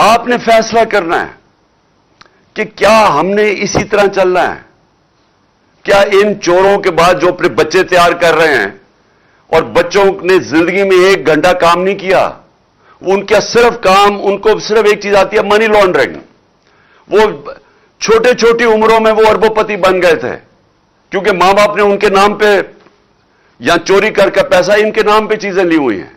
آپ نے فیصلہ کرنا ہے کہ کیا ہم نے اسی طرح چلنا ہے؟ کیا ان چوروں کے بعد جو اپنے بچے تیار کر رہے ہیں اور بچوں نے زندگی میں 1 گھنٹہ کام نہیں کیا، ان کا صرف کام، ان کو صرف ایک چیز آتی ہے، منی لانڈرنگ. وہ چھوٹے چھوٹی عمروں میں وہ اربوں پتی بن گئے تھے کیونکہ ماں باپ نے ان کے نام پہ یا چوری کر کے پیسہ ان کے نام پہ چیزیں لی ہوئی ہیں.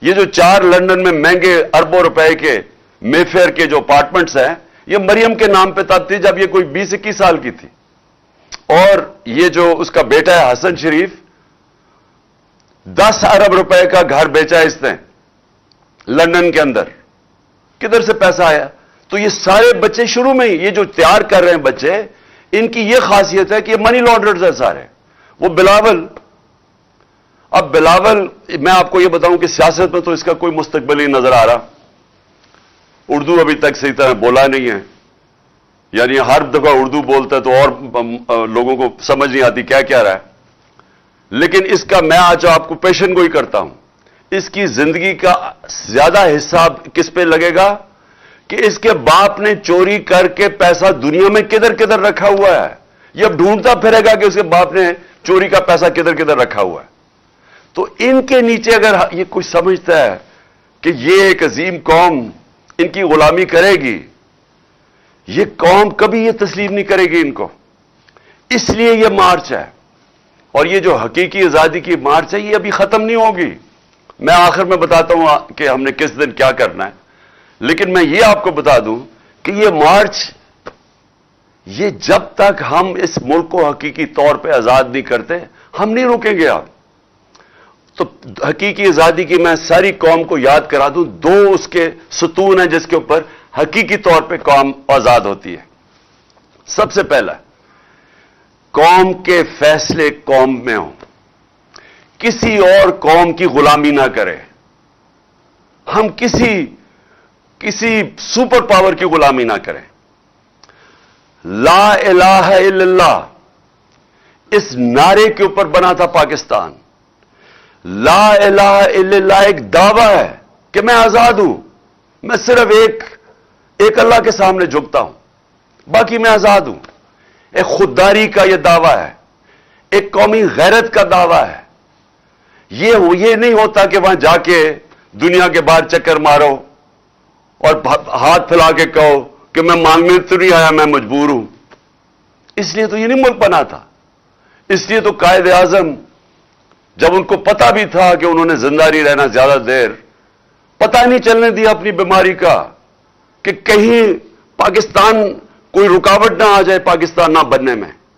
یہ جو 4 لندن میں مہنگے اربوں روپے کے مے فیئر کے جو اپارٹمنٹس ہیں، یہ مریم کے نام پہ تب تھی جب یہ کوئی 20-21 سال کی تھی. اور یہ جو اس کا بیٹا ہے حسن شریف، 10 ارب روپے کا گھر بیچا ہے اس نے لندن کے اندر. کدھر سے پیسہ آیا؟ تو یہ سارے بچے شروع میں ہی یہ جو تیار کر رہے ہیں بچے، ان کی یہ خاصیت ہے کہ یہ منی لانڈررز ہیں سارے. وہ بلاول، اب بلاول میں آپ کو یہ بتاؤں کہ سیاست میں تو اس کا کوئی مستقبل ہی نظر آ رہا. اردو ابھی تک صحیح طرح بولا نہیں ہے، یعنی ہر دفعہ اردو بولتا ہے تو اور لوگوں کو سمجھ نہیں آتی کیا کہہ رہا ہے. لیکن اس کا میں آج آپ کو پیشن گوئی کرتا ہوں، اس کی زندگی کا زیادہ حصہ کس پہ لگے گا کہ اس کے باپ نے چوری کر کے پیسہ دنیا میں کدھر کدھر رکھا ہوا ہے. یہ اب ڈھونڈتا پھرے گا کہ اس کے باپ نے چوری کا پیسہ کدھر کدھر رکھا ہوا ہے. تو ان کے نیچے اگر یہ کوئی سمجھتا ہے کہ یہ ایک عظیم قوم ان کی غلامی کرے گی، یہ قوم کبھی یہ تسلیم نہیں کرے گی ان کو. اس لیے یہ مارچ ہے، اور یہ جو حقیقی آزادی کی مارچ ہے یہ ابھی ختم نہیں ہوگی. میں آخر میں بتاتا ہوں کہ ہم نے کس دن کیا کرنا ہے، لیکن میں یہ آپ کو بتا دوں کہ یہ مارچ، یہ جب تک ہم اس ملک کو حقیقی طور پہ آزاد نہیں کرتے ہم نہیں رکیں گے. آپ تو حقیقی آزادی کی میں ساری قوم کو یاد کرا دوں، 2 اس کے ستون ہیں جس کے اوپر حقیقی طور پہ قوم آزاد ہوتی ہے. سب سے پہلا، قوم کے فیصلے قوم میں ہوں، کسی اور قوم کی غلامی نہ کرے. ہم کسی سپر پاور کی غلامی نہ کریں. لا الہ الا اللہ اس نعرے کے اوپر بنا تھا پاکستان. لا الہ الا اللہ ایک دعویٰ ہے کہ میں آزاد ہوں، میں صرف ایک اللہ کے سامنے جھکتا ہوں، باقی میں آزاد ہوں. ایک خودداری کا یہ دعویٰ ہے، ایک قومی غیرت کا دعویٰ ہے. یہ نہیں ہوتا کہ وہاں جا کے دنیا کے باہر چکر مارو اور ہاتھ پھیلا کے کہو کہ میں مانگنے تو نہیں آیا، میں مجبور ہوں. اس لیے تو یہ نہیں ملک بنا تھا. اس لیے تو قائد اعظم جب ان کو پتا بھی تھا کہ انہوں نے زندہ نہیں رہنا زیادہ دیر، پتہ نہیں چلنے دیا اپنی بیماری کا کہ کہیں پاکستان کوئی رکاوٹ نہ آ جائے پاکستان نہ بننے میں.